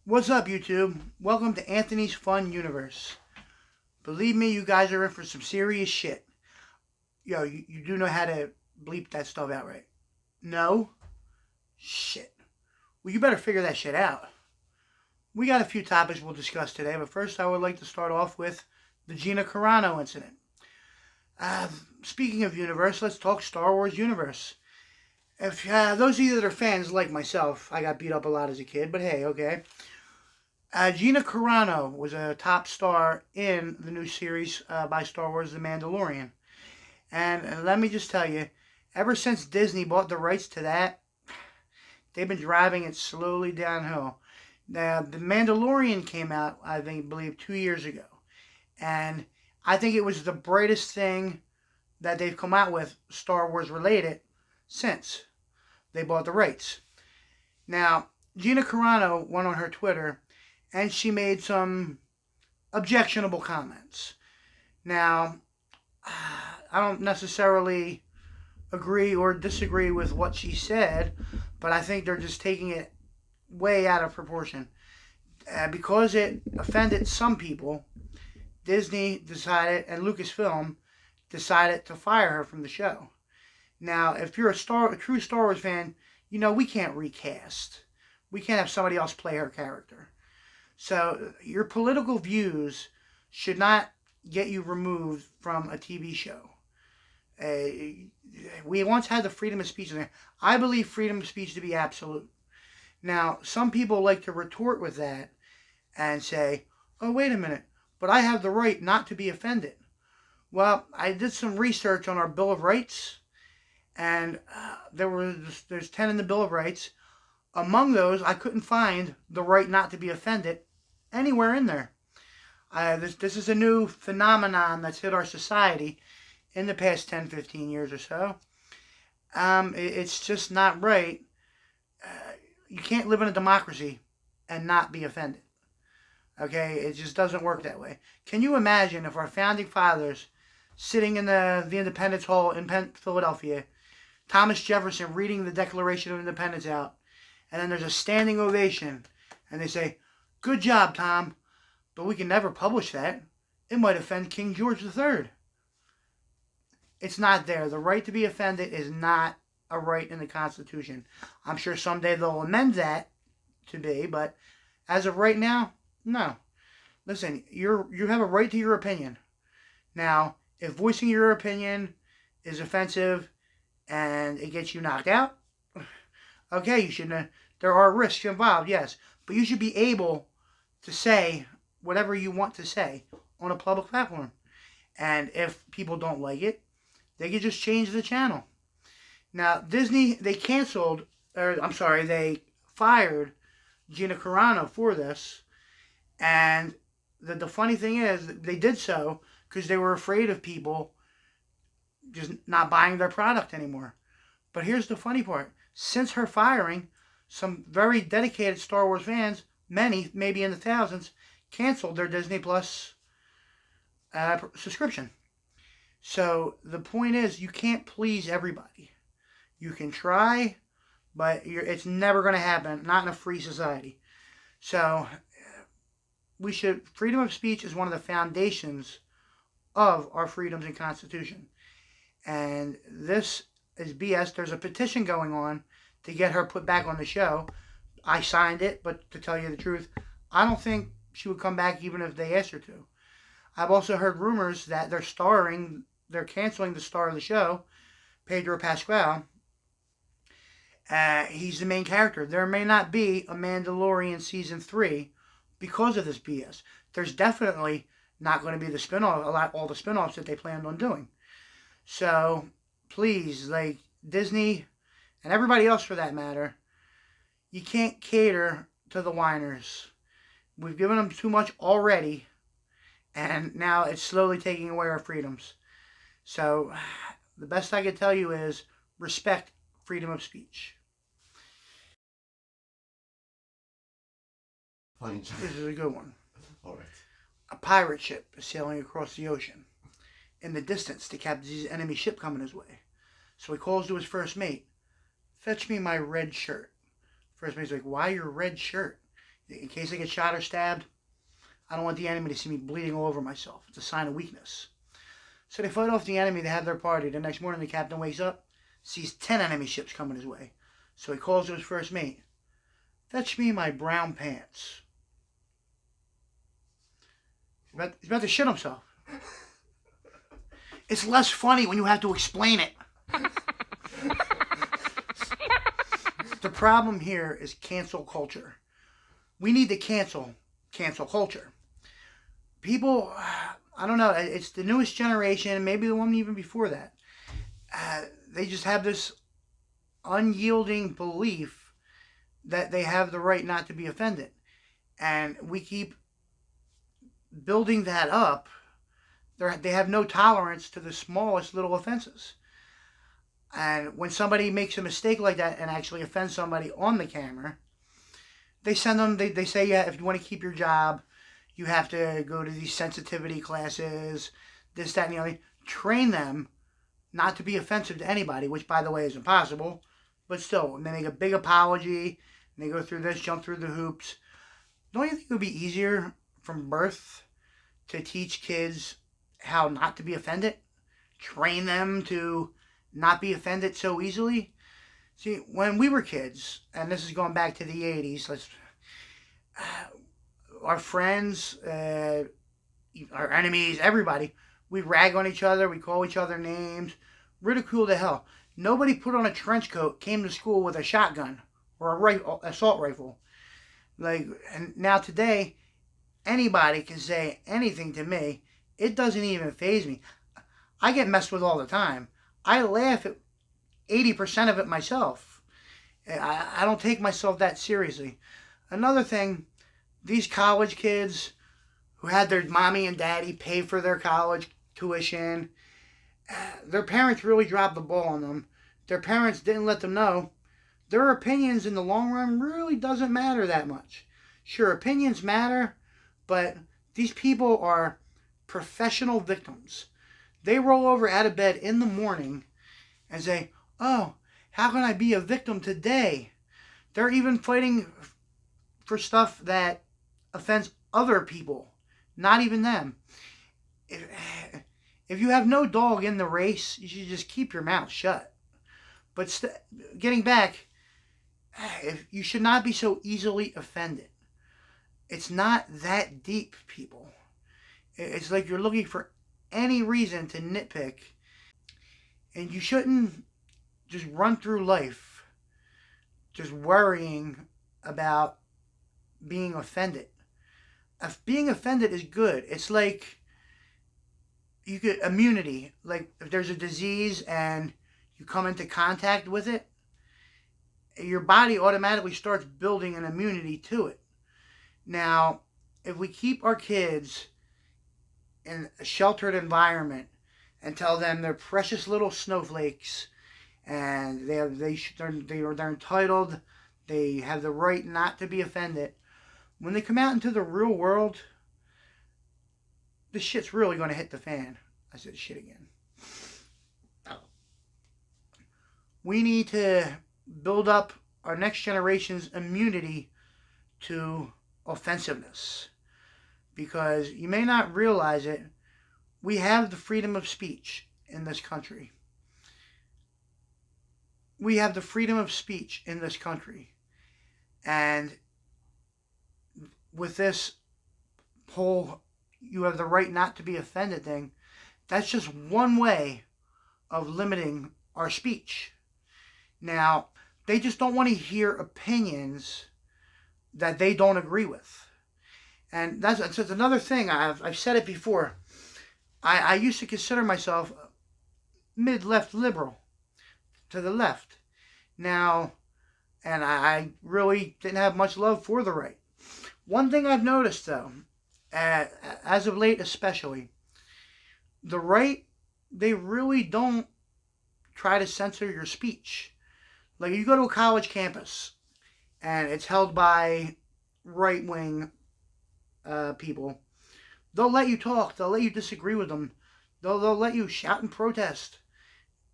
What's up, YouTube? Welcome to Anthony's Fun Universe. Believe me, you guys are in for some serious shit. Yo, you do know how to bleep that stuff out, right? No? Shit. Well, you better figure that shit out. We got a few topics we'll discuss today, but first I would like to start off with the Gina Carano incident. Speaking of universe, let's talk Star Wars universe. If those of you that are fans like myself, I got beat up a lot as a kid, but hey, okay. Gina Carano was a top star in the new series by Star Wars, The Mandalorian. And let me just tell you, ever since Disney bought the rights to that, they've been driving it slowly downhill. Now, The Mandalorian came out, I believe 2 years ago. And I think it was the brightest thing that they've come out with, Star Wars related, since they bought the rights. Now, Gina Carano went on her Twitter and she made some objectionable comments. Now, I don't necessarily agree or disagree with what she said, but I think they're just taking it way out of proportion. Because it offended some people, Disney decided, and Lucasfilm decided to fire her from the show. Now, if you're a true Star Wars fan, you know we can't recast. We can't have somebody else play her character. So your political views should not get you removed from a TV show. We once had the freedom of speech in there. I believe freedom of speech to be absolute. Now, some people like to retort with that and say, oh, wait a minute, but I have the right not to be offended. Well, I did some research on our Bill of Rights, and there's 10 in the Bill of Rights. Among those, I couldn't find the right not to be offended anywhere in there. This is a new phenomenon that's hit our society in the past 10, 15 years or so. It's just not right. You can't live in a democracy and not be offended. Okay? It just doesn't work that way. Can you imagine if our founding fathers sitting in the Independence Hall in Philadelphia, Thomas Jefferson reading the Declaration of Independence out, and then there's a standing ovation, and they say, good job, Tom, but we can never publish that. It might offend King George III. It's not there. The right to be offended is not a right in the Constitution. I'm sure someday they'll amend that to be, but as of right now, no. Listen, you have a right to your opinion. Now, if voicing your opinion is offensive and it gets you knocked out, okay, you should. There are risks involved, yes, but you should be able to say whatever you want to say on a public platform. And if people don't like it, they can just change the channel. Now, Disney, they fired Gina Carano for this. And the funny thing is, they did so because they were afraid of people just not buying their product anymore. But here's the funny part. Since her firing, some very dedicated Star Wars fans, many, maybe in the thousands, canceled their Disney Plus subscription. So the point is, you can't please everybody. You can try, but it's never going to happen, not in a free society. So freedom of speech is one of the foundations of our freedoms and Constitution. And this is BS. There's a petition going on to get her put back on the show. I signed it, but to tell you the truth, I don't think she would come back even if they asked her to. I've also heard rumors that they're canceling the star of the show, Pedro Pascal. He's the main character. There may not be a Mandalorian season 3 because of this BS. There's definitely not going to be all the spinoffs that they planned on doing. So, please, like Disney and everybody else for that matter, you can't cater to the whiners. We've given them too much already, and now it's slowly taking away our freedoms. So, the best I can tell you is respect freedom of speech. Fine. This is a good one. All right. A pirate ship is sailing across the ocean. In the distance, the captain sees an enemy ship coming his way. So he calls to his first mate, fetch me my red shirt. First mate's like, why your red shirt? In case I get shot or stabbed, I don't want the enemy to see me bleeding all over myself. It's a sign of weakness. So they fight off the enemy. They have their party. The next morning, the captain wakes up, sees 10 enemy ships coming his way. So he calls to his first mate. Fetch me my brown pants. He's about to shit himself. It's less funny when you have to explain it. The problem here is cancel culture. We need to cancel culture. People, I don't know, it's the newest generation, maybe the one even before that. They just have this unyielding belief that they have the right not to be offended. And we keep building that up. They have no tolerance to the smallest little offenses. And when somebody makes a mistake like that and actually offends somebody on the camera, they send them, they say, yeah, if you want to keep your job, you have to go to these sensitivity classes, this, that, and the other. Train them not to be offensive to anybody, which, by the way, is impossible. But still, when they make a big apology, and they go through this, jump through the hoops, don't you think it would be easier from birth to teach kids how not to be offended? Train them to not be offended so easily? See, when we were kids, and this is going back to the 80s, our friends, our enemies, everybody, we rag on each other, we call each other names, ridicule to hell. Nobody put on a trench coat, came to school with a shotgun or a assault rifle. And now today, anybody can say anything to me. It doesn't even faze me. I get messed with all the time. I laugh at 80% of it myself. I don't take myself that seriously. Another thing, these college kids who had their mommy and daddy pay for their college tuition, their parents really dropped the ball on them. Their parents didn't let them know their opinions in the long run really doesn't matter that much. Sure, opinions matter, but these people are professional victims. They roll over out of bed in the morning and say, oh, how can I be a victim today? They're even fighting for stuff that offends other people, not even them. If you have no dog in the race, you should just keep your mouth shut. But getting back, you should not be so easily offended. It's not that deep, people. It's like you're looking for any reason to nitpick, and you shouldn't just run through life just worrying about being offended. If being offended is good. It's like you get immunity. Like if there's a disease and you come into contact with it, your body automatically starts building an immunity to it. Now, if we keep our kids in a sheltered environment and tell them they're precious little snowflakes and they're entitled, they have the right not to be offended, when they come out into the real world, this shit's really going to hit the fan. I said shit again. We need to build up our next generation's immunity to offensiveness. Because you may not realize it, we have the freedom of speech in this country. We have the freedom of speech in this country. And with this whole you have the right not to be offended thing, that's just one way of limiting our speech. Now, they just don't want to hear opinions that they don't agree with. And that's another thing. I've said it before. I used to consider myself mid-left liberal, to the left. Now, and I really didn't have much love for the right. One thing I've noticed, though, as of late especially, the right, they really don't try to censor your speech. Like, you go to a college campus, and it's held by right-wing people. They'll let you talk. They'll let you disagree with them. They'll let you shout and protest.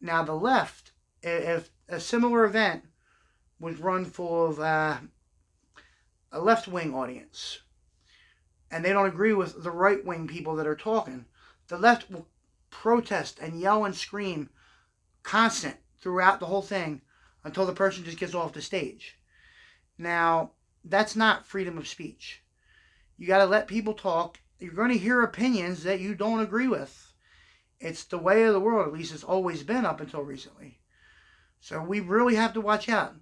Now, the left, if a similar event was run full of a left-wing audience, and they don't agree with the right-wing people that are talking, the left will protest and yell and scream constant throughout the whole thing until the person just gets off the stage. Now, that's not freedom of speech. You got to let people talk. You're going to hear opinions that you don't agree with. It's the way of the world, at least it's always been up until recently. So we really have to watch out.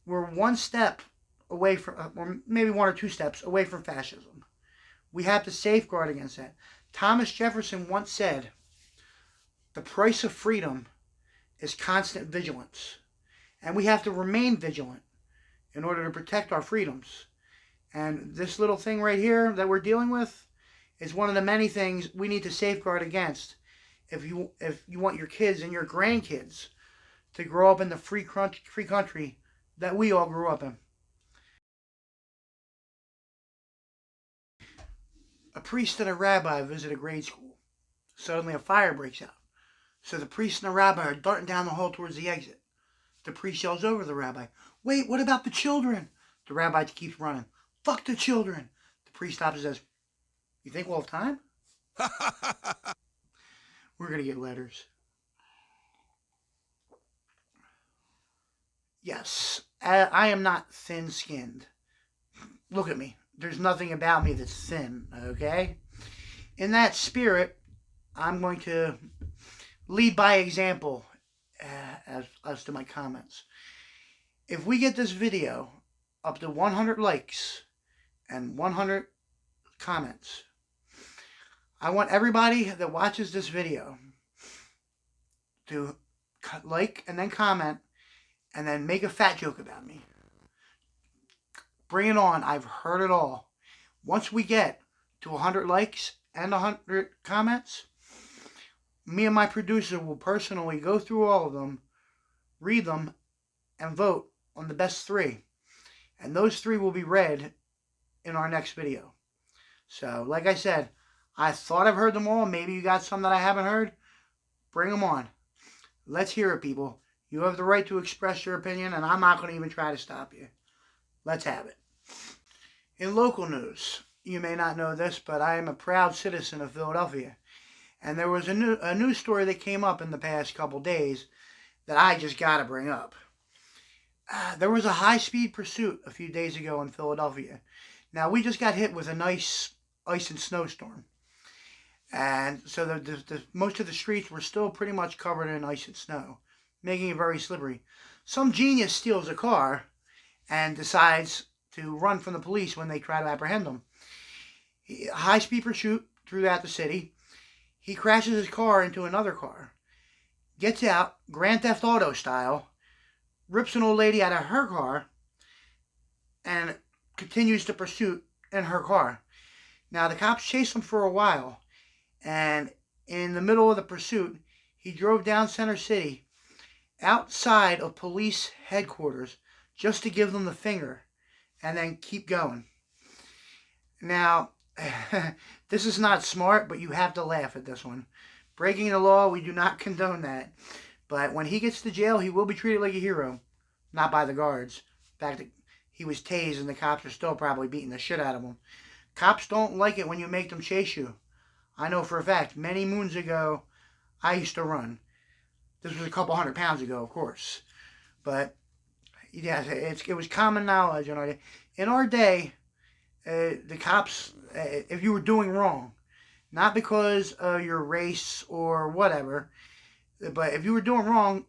We're one step away from, or maybe one or two steps away from fascism. We have to safeguard against that. Thomas Jefferson once said, the price of freedom is constant vigilance. And we have to remain vigilant in order to protect our freedoms. And this little thing right here that we're dealing with is one of the many things we need to safeguard against if you want your kids and your grandkids to grow up in the free country that we all grew up in. A priest and a rabbi visit a grade school. Suddenly a fire breaks out. So the priest and the rabbi are darting down the hall towards the exit. The priest yells over the rabbi, "Wait, what about the children?" The rabbi keeps running. "Fuck the children." The priest stops and says, "You think we'll have time?" We're going to get letters. Yes, I am not thin-skinned. Look at me. There's nothing about me that's thin, okay? In that spirit, I'm going to lead by example as to my comments. If we get this video up to 100 likes and 100 comments, I want everybody that watches this video to like and then comment and then make a fat joke about me. Bring it on. I've heard it all. Once we get to 100 likes and 100 comments, me and my producer will personally go through all of them, read them, and vote on the best 3. And those 3 will be read in our next video. So, like I said, I thought I've heard them all. Maybe you got some that I haven't heard. Bring them on. Let's hear it, people. You have the right to express your opinion, and I'm not going to even try to stop you. Let's have it. In local news, you may not know this, but I am a proud citizen of Philadelphia. And there was a news story that came up in the past couple days that I just got to bring up. There was a high-speed pursuit a few days ago in Philadelphia. Now, we just got hit with a nice ice and snowstorm. And so the most of the streets were still pretty much covered in ice and snow, making it very slippery. Some genius steals a car and decides to run from the police when they try to apprehend him. High-speed pursuit throughout the city. He crashes his car into another car, gets out, Grand Theft Auto style, rips an old lady out of her car, and continues the pursuit in her car. Now, the cops chased him for a while, and in the middle of the pursuit, he drove down Center City, outside of police headquarters, just to give them the finger, and then keep going. Now, this is not smart, but you have to laugh at this one. Breaking the law, we do not condone that. But when he gets to jail, he will be treated like a hero. Not by the guards. In fact, he was tased and the cops are still probably beating the shit out of him. Cops don't like it when you make them chase you. I know for a fact, many moons ago, I used to run. This was a couple 100 pounds ago, of course. But, yeah, it was common knowledge. In our day, the cops, if you were doing wrong, not because of your race or whatever, but if you were doing wrong,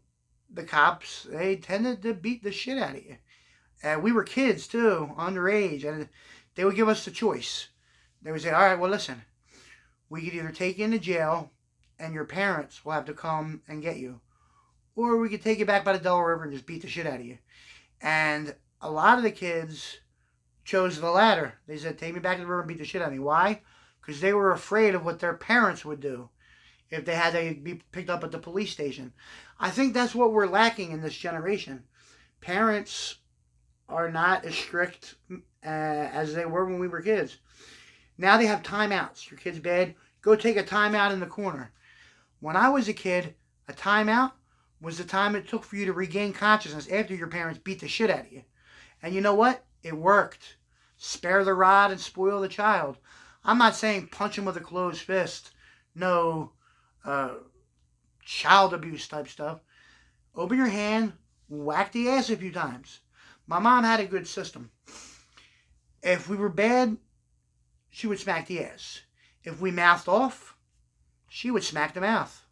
the cops, they tended to beat the shit out of you. And we were kids too, underage, and they would give us the choice. They would say, all right, well, listen, we could either take you into jail and your parents will have to come and get you, or we could take you back by the Delaware River and just beat the shit out of you. And a lot of the kids chose the latter. They said, take me back to the river and beat the shit out of me. Why? Because they were afraid of what their parents would do if they had to be picked up at the police station. I think that's what we're lacking in this generation. Parents are not as strict as they were when we were kids. Now they have timeouts. Your kid's bad, go take a timeout in the corner. When I was a kid, a timeout was the time it took for you to regain consciousness after your parents beat the shit out of you. And you know what? It worked. Spare the rod and spoil the child. I'm not saying punch him with a closed fist. No uh, child abuse type stuff. Open your hand, whack the ass a few times. My mom had a good system. If we were bad, she would smack the ass. If we mouthed off, she would smack the mouth.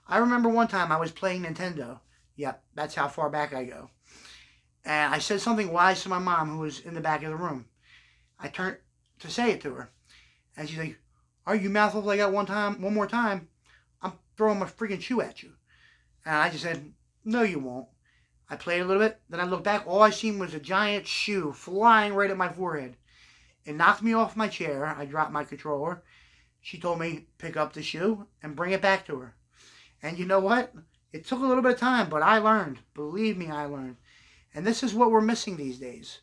I remember one time I was playing Nintendo. Yep, that's how far back I go. And I said something wise to my mom, who was in the back of the room. I turned to say it to her. And she's like, "Are you mouth off like that one more time, I'm throwing my freaking shoe at you." And I just said, "No, you won't." I played a little bit. Then I looked back. All I seen was a giant shoe flying right at my forehead. It knocked me off my chair. I dropped my controller. She told me, pick up the shoe and bring it back to her. And you know what? It took a little bit of time, but I learned. Believe me, I learned. And this is what we're missing these days.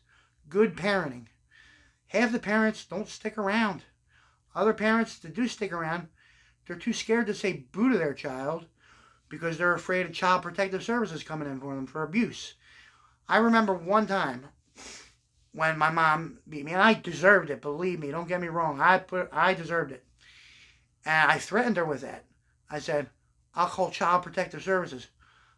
Good parenting. Half the parents don't stick around. Other parents that do stick around, they're too scared to say boo to their child because they're afraid of Child Protective Services coming in for them for abuse. I remember one time when my mom beat me, and I deserved it, believe me, don't get me wrong. I deserved it. And I threatened her with that. I said, "I'll call Child Protective Services."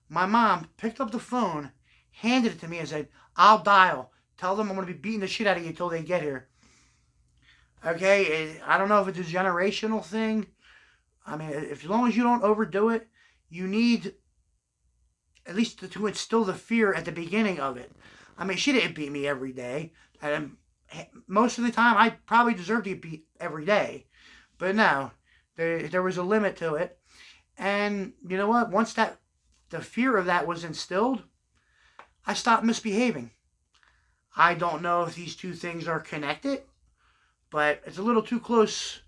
My mom picked up the phone, handed it to me, and said, "I'll dial. Tell them I'm going to be beating the shit out of you until they get here." Okay, I don't know if it's a generational thing. I mean, as long as you don't overdo it, you need at least to instill the fear at the beginning of it. I mean, she didn't beat me every day. And most of the time, I probably deserved to get beat every day. But no, there was a limit to it. And you know what? Once the fear of that was instilled, I stopped misbehaving. I don't know if these two things are connected, but it's a little too close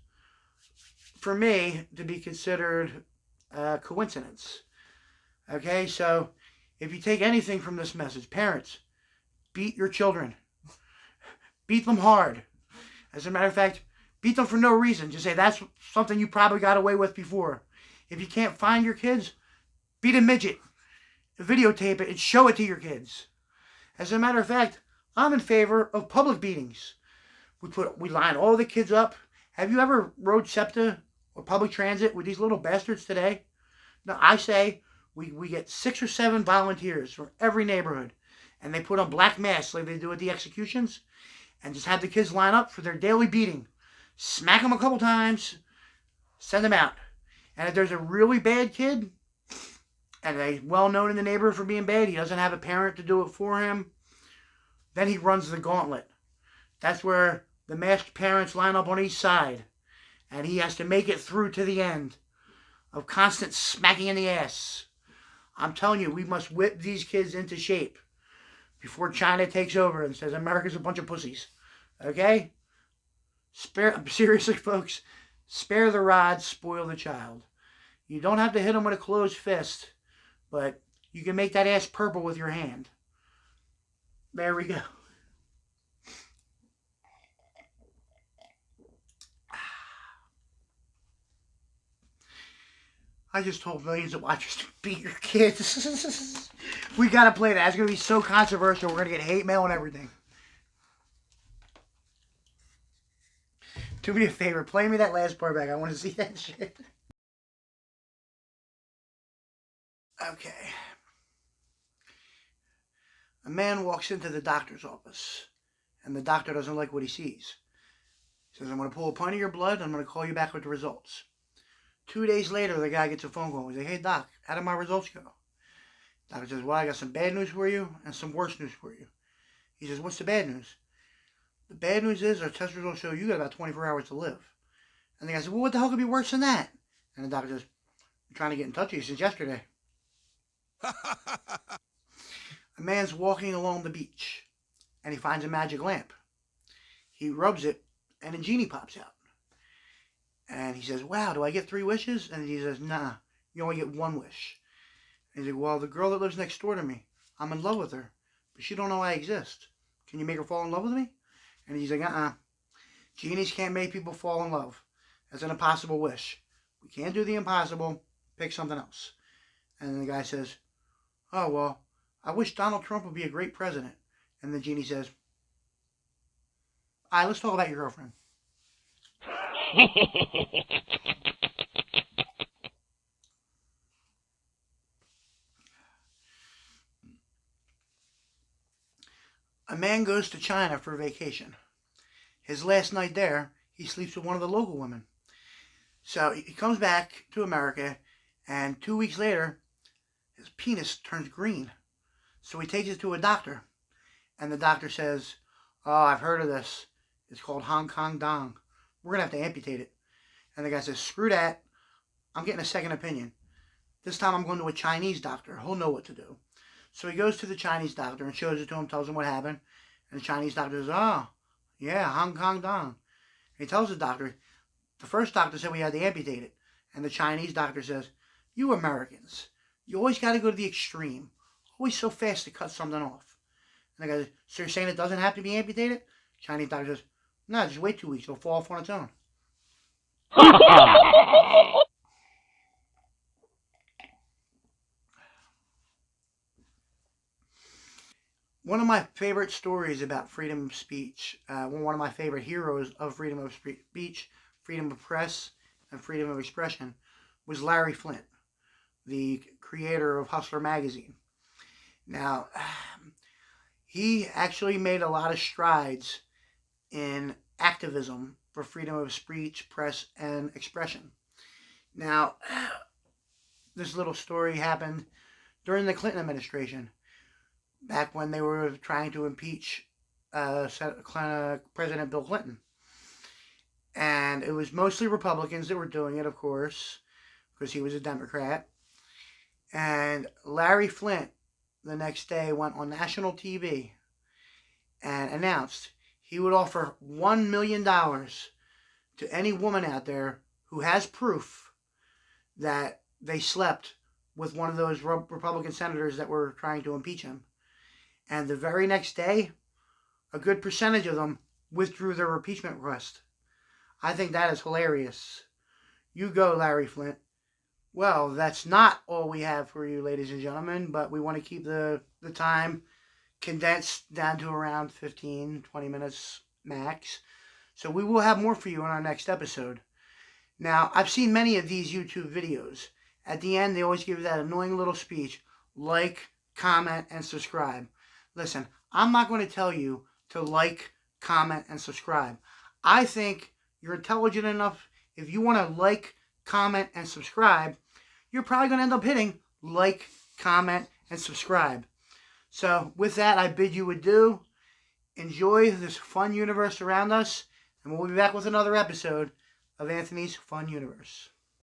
for me to be considered a coincidence. Okay, so if you take anything from this message, parents, beat your children. Beat them hard. As a matter of fact, beat them for no reason. Just say that's something you probably got away with before. If you can't find your kids, beat a midget. Videotape it and show it to your kids. As a matter of fact, I'm in favor of public beatings. We line all the kids up. Have you ever rode SEPTA or public transit with these little bastards today? No, I say we get 6 or 7 volunteers from every neighborhood, and they put on black masks like they do at the executions, and just have the kids line up for their daily beating. Smack them a couple times, send them out. And if there's a really bad kid, and they're well known in the neighborhood for being bad, he doesn't have a parent to do it for him, then he runs the gauntlet. That's where the masked parents line up on each side, and he has to make it through to the end of constant smacking in the ass. I'm telling you, we must whip these kids into shape before China takes over and says America's a bunch of pussies. Okay? Seriously, folks, spare the rod, spoil the child. You don't have to hit them with a closed fist, but you can make that ass purple with your hand. There we go. I just told millions of watchers to beat your kids. We gotta play that. It's gonna be so controversial. We're gonna get hate mail and everything. Do me a favor. Play me that last part back. I want to see that shit. Okay. A man walks into the doctor's office, and the doctor doesn't like what he sees. He says, "I'm going to pull a pint of your blood, and I'm going to call you back with the results." 2 days later, the guy gets a phone call. He's like, "Hey, doc, how did my results go?" Doctor says, "Well, I got some bad news for you and some worse news for you." He says, "What's the bad news?" "The bad news is our test results show you got about 24 hours to live." And the guy says, "Well, what the hell could be worse than that?" And the doctor says, "I'm trying to get in touch with you since yesterday." A man's walking along the beach, and he finds a magic lamp. He rubs it, and a genie pops out. And he says, "Wow, do I get 3 wishes?" And he says, "Nah, you only get 1 wish." And he's like, "Well, the girl that lives next door to me, I'm in love with her, but she don't know I exist. Can you make her fall in love with me?" And he's like, Genies can't make people fall in love. That's an impossible wish. We can't do the impossible. Pick something else." And then the guy says, "Oh, well, I wish Donald Trump would be a great president." And the genie says, All right, let's talk about your girlfriend. A man goes to China for vacation. His last night there, he sleeps with one of the local women. So he comes back to America, and 2 weeks later, his penis turns green. So he takes it to a doctor, and the doctor says, "Oh, I've heard of this. It's called Hong Kong Dong. We're gonna have to amputate it." And the guy says, "Screw that. I'm getting a second opinion. This time I'm going to a Chinese doctor. He'll know what to do." So he goes to the Chinese doctor and shows it to him, tells him what happened. And the Chinese doctor says, "Oh, yeah, Hong Kong Dong." And he tells the doctor, the first doctor said we had to amputate it. And the Chinese doctor says, "You Americans, you always got to go to the extreme. Always so fast to cut something off." And the guy says, "So you're saying it doesn't have to be amputated?" Chinese doctor says, "No, just wait 2 weeks. It'll fall off on its own." One of my favorite stories about freedom of speech, one of my favorite heroes of freedom of speech, freedom of press, and freedom of expression was Larry Flynt, the creator of Hustler magazine. Now, he actually made a lot of strides in activism for freedom of speech, press, and expression. Now, this little story happened during the Clinton administration, back when they were trying to impeach President Bill Clinton. And it was mostly Republicans that were doing it, of course, because he was a Democrat. And Larry Flynt, the next day, went on national TV and announced he would offer $1 million to any woman out there who has proof that they slept with one of those Republican senators that were trying to impeach him. And the very next day, a good percentage of them withdrew their impeachment request. I think that is hilarious. You go, Larry Flynt. Well, that's not all we have for you, ladies and gentlemen, but we want to keep the time condensed down to around 15, 20 minutes max. So we will have more for you in our next episode. Now, I've seen many of these YouTube videos. At the end, they always give that annoying little speech, like, comment, and subscribe. Listen, I'm not going to tell you to like, comment, and subscribe. I think you're intelligent enough. If you want to like, comment, and subscribe, you're probably going to end up hitting like, comment, and subscribe. So with that, I bid you adieu. Enjoy this fun universe around us, and we'll be back with another episode of Anthony's Fun Universe.